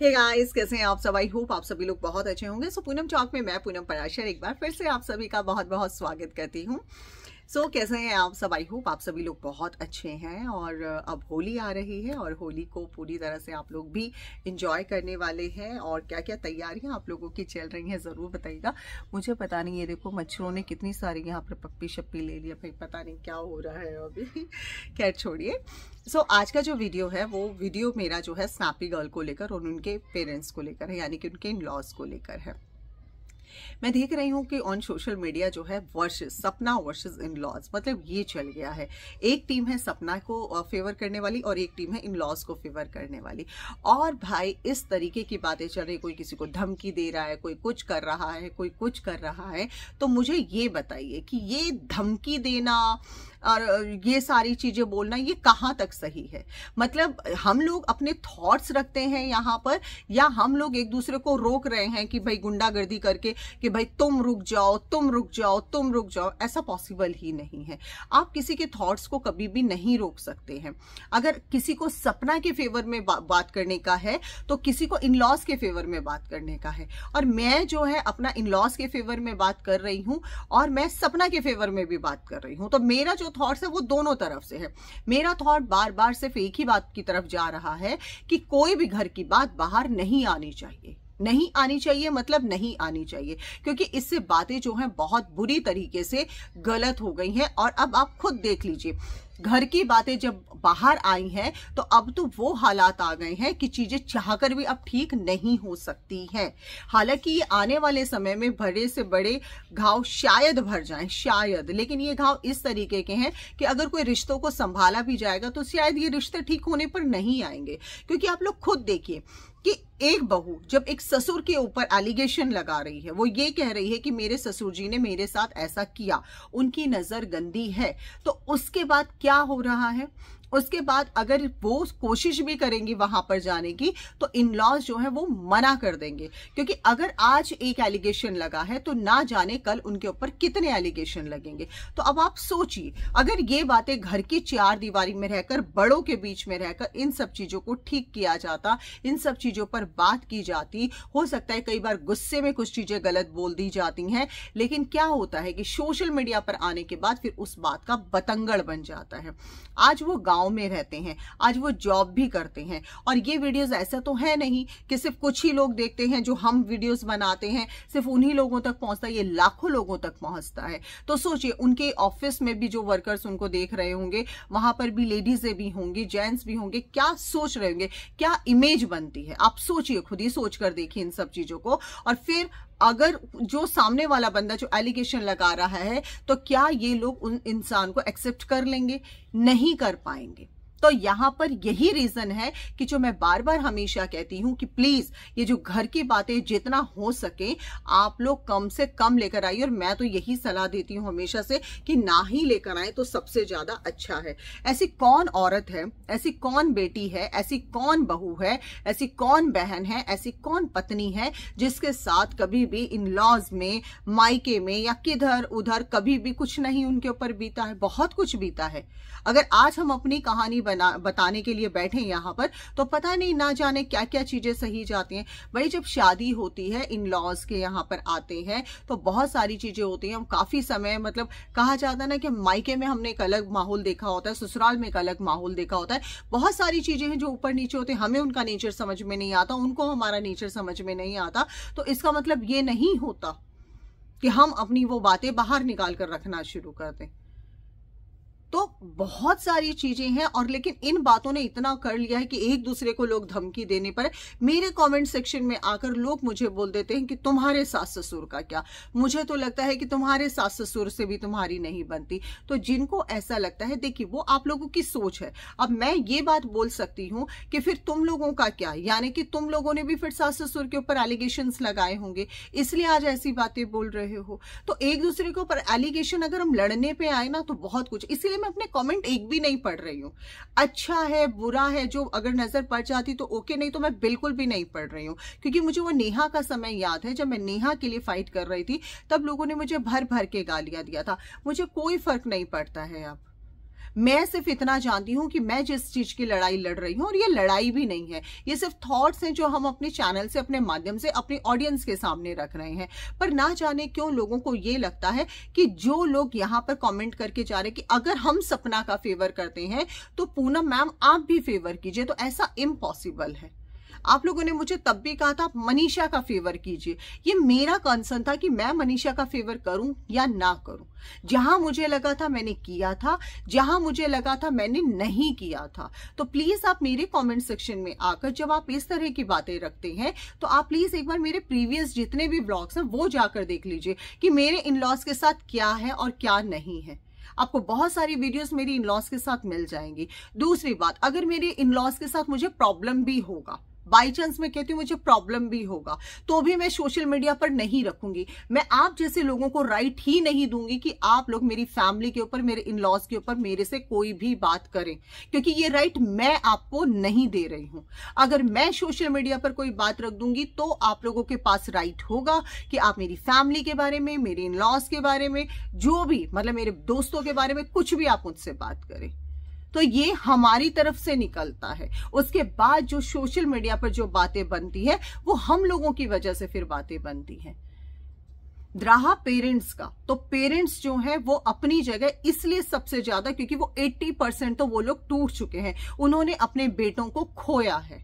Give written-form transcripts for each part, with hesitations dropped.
Hey guys, कैसे हैं आप सब। आई होप आप सभी लोग बहुत अच्छे होंगे। सो पूनम टॉक में मैं पूनम पराशर एक बार फिर से आप सभी का बहुत बहुत स्वागत करती हूँ। सो कैसे हैं आप सब। आई होप आप सभी लोग बहुत अच्छे हैं। और अब होली आ रही है और होली को पूरी तरह से आप लोग भी इंजॉय करने वाले हैं। और क्या क्या तैयारियां आप लोगों की चल रही हैं ज़रूर बताइएगा। मुझे पता नहीं, ये देखो मच्छरों ने कितनी सारी यहाँ पर पप्पी शप्पी ले लिया भाई, पता नहीं क्या हो रहा है अभी। खैर छोड़िए। सो आज का जो वीडियो है वो वीडियो मेरा जो है स्नैपी गर्ल को लेकर और उनके पेरेंट्स को लेकर है, यानी कि उनके इन लॉज को लेकर है। मैं देख रही हूँ कि ऑन सोशल मीडिया जो है वर्सेस सपना वर्सेस इन लॉज, मतलब ये चल गया है। एक टीम है सपना को फेवर करने वाली और एक टीम है इन लॉज को फेवर करने वाली। और भाई इस तरीके की बातें चल रही, कोई किसी को धमकी दे रहा है, कोई कुछ कर रहा है, कोई कुछ कर रहा है। तो मुझे ये बताइए कि ये धमकी देना और ये सारी चीजें बोलना ये कहाँ तक सही है। मतलब हम लोग अपने थॉट्स रखते हैं यहाँ पर, या हम लोग एक दूसरे को रोक रहे हैं कि भाई गुंडागर्दी करके कि भाई तुम रुक जाओ, तुम रुक जाओ, तुम रुक जाओ। ऐसा पॉसिबल ही नहीं है। आप किसी के थॉट्स को कभी भी नहीं रोक सकते हैं। अगर किसी को सपना के फेवर में बात करने का है तो किसी को इन लॉज के फेवर में बात करने का है। और मैं जो है अपना इन लॉज के फेवर में बात कर रही हूं और मैं सपना के फेवर में भी बात कर रही हूं। तो मेरा जो थॉट्स है वो दोनों तरफ से है। मेरा थॉट बार बार सिर्फ एक ही बात की तरफ जा रहा है कि कोई भी घर की बात बाहर नहीं आनी चाहिए। नहीं आनी चाहिए मतलब नहीं आनी चाहिए, क्योंकि इससे बातें जो हैं बहुत बुरी तरीके से गलत हो गई हैं। और अब आप खुद देख लीजिए, घर की बातें जब बाहर आई हैं तो अब तो वो हालात आ गए हैं कि चीजें चाहकर भी अब ठीक नहीं हो सकती हैं। हालांकि ये आने वाले समय में बड़े से बड़े घाव शायद भर जाएं, शायद, लेकिन ये घाव इस तरीके के हैं कि अगर कोई रिश्तों को संभाला भी जाएगा तो शायद ये रिश्ते ठीक होने पर नहीं आएंगे। क्योंकि आप लोग खुद देखिए कि एक बहू जब एक ससुर के ऊपर एलिगेशन लगा रही है, वो ये कह रही है कि मेरे ससुर जी ने मेरे साथ ऐसा किया, उनकी नजर गंदी है, तो उसके बाद क्या हो रहा है। उसके बाद अगर वो कोशिश भी करेंगी वहां पर जाने की तो इन लॉज जो है वो मना कर देंगे। क्योंकि अगर आज एक एलिगेशन लगा है तो ना जाने कल उनके ऊपर कितने एलिगेशन लगेंगे। तो अब आप सोचिए, अगर ये बातें घर की चार दीवारी में रहकर, बड़ों के बीच में रहकर इन सब चीजों को ठीक किया जाता, इन सब चीजों पर बात की जाती। हो सकता है कई बार गुस्से में कुछ चीजें गलत बोल दी जाती हैं, लेकिन क्या होता है कि सोशल मीडिया पर आने के बाद फिर उस बात का बतंगड़ बन जाता है। आज वो गांव में रहते हैं, आज वो जॉब भी करते हैं, और ये वीडियोस ऐसा तो है नहीं कि सिर्फ कुछ ही लोग देखते हैं। जो हम वीडियोस बनाते हैं सिर्फ उन्हीं लोगों तक पहुंचता है, ये लाखों लोगों तक पहुंचता है। तो सोचिए, उनके ऑफिस में भी जो वर्कर्स उनको देख रहे होंगे, वहां पर भी लेडीजें भी होंगी, जेंट्स भी होंगे, क्या सोच रहे होंगे, क्या इमेज बनती है। आप सोचिए, खुद ही सोच कर देखिए इन सब चीजों को। और फिर अगर जो सामने वाला बंदा जो एलिगेशन लगा रहा है तो क्या ये लोग उन इंसान को एक्सेप्ट कर लेंगे? नहीं कर पाएंगे। तो यहां पर यही रीजन है कि जो मैं बार बार हमेशा कहती हूं कि प्लीज ये जो घर की बातें जितना हो सके आप लोग कम से कम लेकर आइए। और मैं तो यही सलाह देती हूं हमेशा से कि ना ही लेकर आए तो सबसे ज्यादा अच्छा है। ऐसी कौन औरत है, ऐसी कौन बेटी है, ऐसी कौन बहू है, ऐसी कौन बहन है, ऐसी कौन पत्नी है जिसके साथ कभी भी इन लॉज में, मायके में या किधर उधर कभी भी कुछ नहीं उनके ऊपर बीता है। बहुत कुछ बीता है। अगर आज हम अपनी कहानी बताने के लिए बैठे यहाँ पर तो पता नहीं ना जाने क्या क्या चीजें सही जाती हैं। भाई जब शादी होती है, इन लॉज के यहाँ पर आते हैं तो बहुत सारी चीजें होती हैं। काफी समय, मतलब कहा जाता है ना कि मायके में हमने एक अलग माहौल देखा होता है, ससुराल में एक अलग माहौल देखा होता है। बहुत सारी चीजें हैं जो ऊपर नीचे होते हैं, हमें उनका नेचर समझ में नहीं आता, उनको हमारा नेचर समझ में नहीं आता। तो इसका मतलब ये नहीं होता कि हम अपनी वो बातें बाहर निकाल कर रखना शुरू कर दें। तो बहुत सारी चीजें हैं। और लेकिन इन बातों ने इतना कर लिया है कि एक दूसरे को लोग धमकी देने पर मेरे कमेंट सेक्शन में आकर लोग मुझे बोल देते हैं कि तुम्हारे सास ससुर का क्या। मुझे तो लगता है कि तुम्हारे सास ससुर से भी तुम्हारी नहीं बनती। तो जिनको ऐसा लगता है, देखिए वो आप लोगों की सोच है। अब मैं ये बात बोल सकती हूँ कि फिर तुम लोगों का क्या, यानी कि तुम लोगों ने भी फिर सास ससुर के ऊपर एलिगेशंस लगाए होंगे, इसलिए आज ऐसी बातें बोल रहे हो। तो एक दूसरे के ऊपर एलिगेशन अगर हम लड़ने पे आए ना तो बहुत कुछ, इसलिए मैं अपने कमेंट एक भी नहीं पढ़ रही हूं। अच्छा है बुरा है जो अगर नजर पड़ जाती तो ओके, नहीं तो मैं बिल्कुल भी नहीं पढ़ रही हूं। क्योंकि मुझे वो नेहा का समय याद है, जब मैं नेहा के लिए फाइट कर रही थी तब लोगों ने मुझे भर भर के गालियां दिया था। मुझे कोई फर्क नहीं पड़ता है अब। मैं सिर्फ इतना जानती हूँ कि मैं जिस चीज की लड़ाई लड़ रही हूँ, और ये लड़ाई भी नहीं है, ये सिर्फ थॉट्स हैं जो हम अपने चैनल से, अपने माध्यम से अपनी ऑडियंस के सामने रख रहे हैं। पर ना जाने क्यों लोगों को ये लगता है कि जो लोग यहाँ पर कमेंट करके जा रहे हैं कि अगर हम सपना का फेवर करते हैं तो पूनम मैम आप भी फेवर कीजिए, तो ऐसा इम्पॉसिबल है। आप लोगों ने मुझे तब भी कहा था आप मनीषा का फेवर कीजिए। ये मेरा कंसर्न था कि मैं मनीषा का फेवर करूं या ना करूं। जहां मुझे लगा था मैंने किया था, जहां मुझे लगा था मैंने नहीं किया था। तो प्लीज आप मेरे कमेंट सेक्शन में आकर जब आप इस तरह की बातें रखते हैं तो आप प्लीज एक बार मेरे प्रीवियस जितने भी ब्लॉग्स हैं वो जाकर देख लीजिए कि मेरे इन लॉज के साथ क्या है और क्या नहीं है। आपको बहुत सारी वीडियोस मेरी इन लॉज के साथ मिल जाएंगी। दूसरी बात, अगर मेरे इन लॉज के साथ मुझे प्रॉब्लम भी होगा, बाई चांस मैं कहती हूँ मुझे प्रॉब्लम भी होगा, तो भी मैं सोशल मीडिया पर नहीं रखूंगी। मैं आप जैसे लोगों को राइट ही नहीं दूंगी कि आप लोग मेरी फैमिली के ऊपर, मेरे इन लॉज के ऊपर मेरे से कोई भी बात करें, क्योंकि ये राइट मैं आपको नहीं दे रही हूं। अगर मैं सोशल मीडिया पर कोई बात रख दूंगी तो आप लोगों के पास राइट होगा कि आप मेरी फैमिली के बारे में, मेरे इन लॉज के बारे में, जो भी मतलब मेरे दोस्तों के बारे में कुछ भी आप मुझसे बात करें। तो ये हमारी तरफ से निकलता है। उसके बाद जो सोशल मीडिया पर जो बातें बनती है वो हम लोगों की वजह से फिर बातें बनती हैं। रहा पेरेंट्स का, तो पेरेंट्स जो है वो अपनी जगह इसलिए सबसे ज्यादा, क्योंकि वो 80% तो वो लोग टूट चुके हैं, उन्होंने अपने बेटों को खोया है।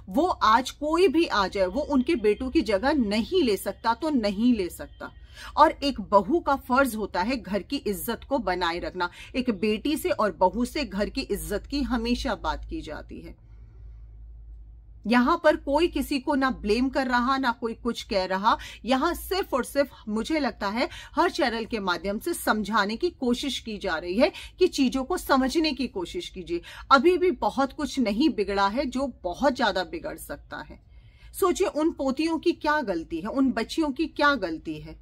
वो आज कोई भी आ जाए वो उनके बेटों की जगह नहीं ले सकता, तो नहीं ले सकता। और एक बहू का फर्ज होता है घर की इज्जत को बनाए रखना। एक बेटी से और बहू से घर की इज्जत की हमेशा बात की जाती है। यहां पर कोई किसी को ना ब्लेम कर रहा, ना कोई कुछ कह रहा। यहां सिर्फ और सिर्फ मुझे लगता है हर चैनल के माध्यम से समझाने की कोशिश की जा रही है कि चीजों को समझने की कोशिश कीजिए। अभी भी बहुत कुछ नहीं बिगड़ा है जो बहुत ज्यादा बिगड़ सकता है। सोचिए उन पोतियों की क्या गलती है, उन बच्चियों की क्या गलती है।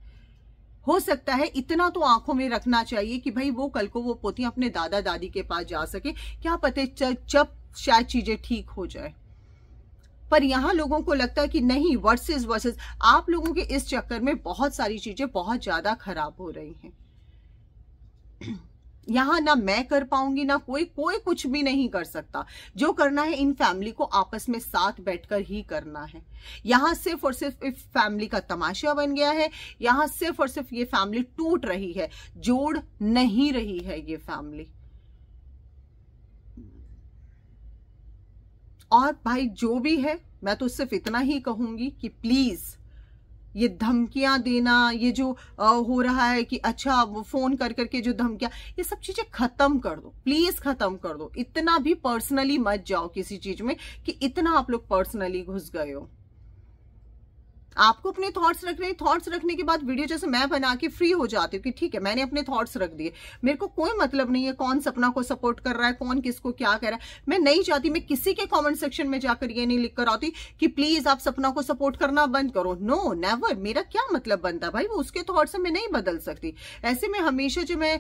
हो सकता है इतना तो आंखों में रखना चाहिए कि भाई वो कल को वो पोतियां अपने दादा दादी के पास जा सके, क्या पता जब शायद चीजें ठीक हो जाए। पर यहां लोगों को लगता है कि नहीं, वर्सेस आप लोगों के इस चक्कर में बहुत सारी चीजें बहुत ज्यादा खराब हो रही हैं। यहां ना मैं कर पाऊंगी, ना कोई कुछ भी नहीं कर सकता। जो करना है इन फैमिली को आपस में साथ बैठकर ही करना है। यहां सिर्फ और सिर्फ इस फैमिली का तमाशा बन गया है। यहां सिर्फ और सिर्फ ये फैमिली टूट रही है, जोड़ नहीं रही है ये फैमिली। और भाई जो भी है, मैं तो सिर्फ इतना ही कहूंगी कि प्लीज ये धमकियां देना, ये जो हो रहा है कि अच्छा वो फोन कर करके जो धमकियां, ये सब चीजें खत्म कर दो, प्लीज खत्म कर दो। इतना भी पर्सनली मत जाओ किसी चीज में कि इतना आप लोग पर्सनली घुस गए हो। आपको अपने थॉट्स रखने हैं, थॉट्स रखने के बाद वीडियो जैसे मैं बना के फ्री हो जाती हूँ कि ठीक है मैंने अपने थॉट्स रख दिए, मेरे को कोई मतलब नहीं है कौन सपना को सपोर्ट कर रहा है, कौन किसको क्या कह रहा है। मैं नहीं चाहती, मैं किसी के कमेंट सेक्शन में जाकर ये नहीं लिख कर आती कि प्लीज आप सपना को सपोर्ट करना बंद करो। नो नेवर, मेरा क्या मतलब बनता भाई, वो उसके थॉट्स मैं नहीं बदल सकती। ऐसे में हमेशा जो मैं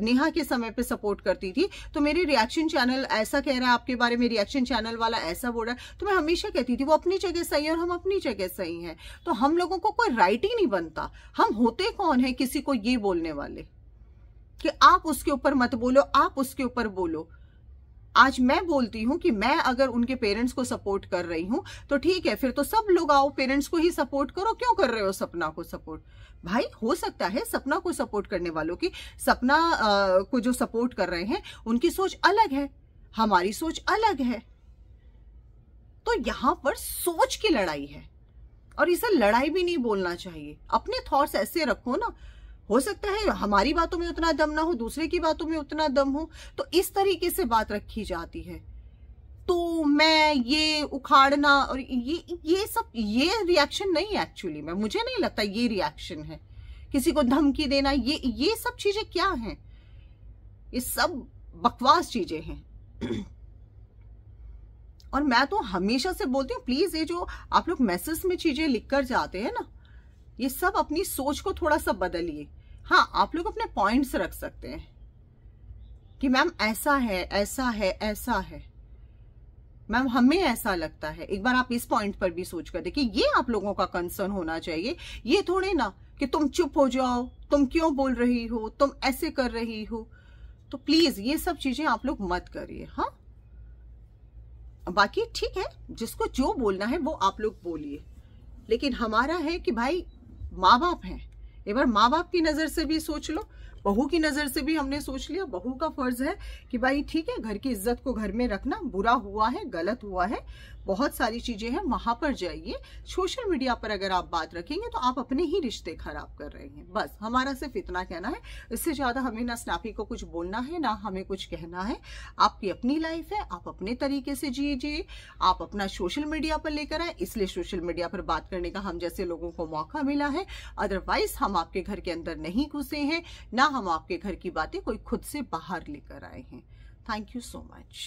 नेहा के समय पे सपोर्ट करती थी तो मेरे रिएक्शन चैनल ऐसा कह रहा है आपके बारे में, रिएक्शन चैनल वाला ऐसा बोल रहा है, तो मैं हमेशा कहती थी वो अपनी जगह सही है और हम अपनी जगह सही है। तो हम लोगों को कोई राइट ही नहीं बनता। हम होते कौन है किसी को ये बोलने वाले कि आप उसके ऊपर मत बोलो, आप उसके ऊपर बोलो। आज मैं बोलती हूं कि मैं अगर उनके पेरेंट्स को सपोर्ट कर रही हूं तो ठीक है, फिर तो सब लोग आओ पेरेंट्स को ही सपोर्ट करो। क्यों कर रहे हो सपना को सपोर्ट? भाई हो सकता है सपना को सपोर्ट करने वालों की, सपना को जो सपोर्ट कर रहे हैं उनकी सोच अलग है, हमारी सोच अलग है। तो यहां पर सोच की लड़ाई है और इसे लड़ाई भी नहीं बोलना चाहिए। अपने थॉट्स ऐसे रखो ना। हो सकता है हमारी बातों में उतना दम ना हो, दूसरे की बातों में उतना दम हो, तो इस तरीके से बात रखी जाती है। तो मैं ये उखाड़ना और ये सब ये रिएक्शन नहीं है एक्चुअली में, मुझे नहीं लगता ये रिएक्शन है। किसी को धमकी देना, ये सब चीजें क्या हैं? ये सब बकवास चीजें हैं। और मैं तो हमेशा से बोलती हूँ प्लीज ये जो आप लोग मैसेज में चीजें लिखकर जाते हैं ना, ये सब अपनी सोच को थोड़ा सा बदलिए। हाँ, आप लोग अपने पॉइंट्स रख सकते हैं कि मैम ऐसा है, ऐसा है, ऐसा है, मैम हमें ऐसा लगता है। एक बार आप इस पॉइंट पर भी सोच कर देखिए, ये आप लोगों का कंसर्न होना चाहिए। ये थोड़े ना कि तुम चुप हो जाओ, तुम क्यों बोल रही हो, तुम ऐसे कर रही हो। तो प्लीज ये सब चीजें आप लोग मत करिए। हाँ, बाकी ठीक है, जिसको जो बोलना है वो आप लोग बोलिए, लेकिन हमारा है कि भाई माँ बाप हैं, एक बार माँ बाप की नजर से भी सोच लो, बहू की नजर से भी हमने सोच लिया। बहू का फर्ज है कि भाई ठीक है, घर की इज्जत को घर में रखना, बुरा हुआ है, गलत हुआ है, बहुत सारी चीजें हैं, वहां पर जाइए। सोशल मीडिया पर अगर आप बात रखेंगे तो आप अपने ही रिश्ते खराब कर रहे हैं। बस हमारा सिर्फ इतना कहना है, इससे ज्यादा हमें ना स्नैपी को कुछ बोलना है, ना हमें कुछ कहना है। आपकी अपनी लाइफ है, आप अपने तरीके से जिए, आप अपना सोशल मीडिया पर लेकर आए, इसलिए सोशल मीडिया पर बात करने का हम जैसे लोगों को मौका मिला है। अदरवाइज हम आपके घर के अंदर नहीं घुसे हैं, ना हम आपके घर की बातें कोई खुद से बाहर लेकर आए हैं। Thank you so much.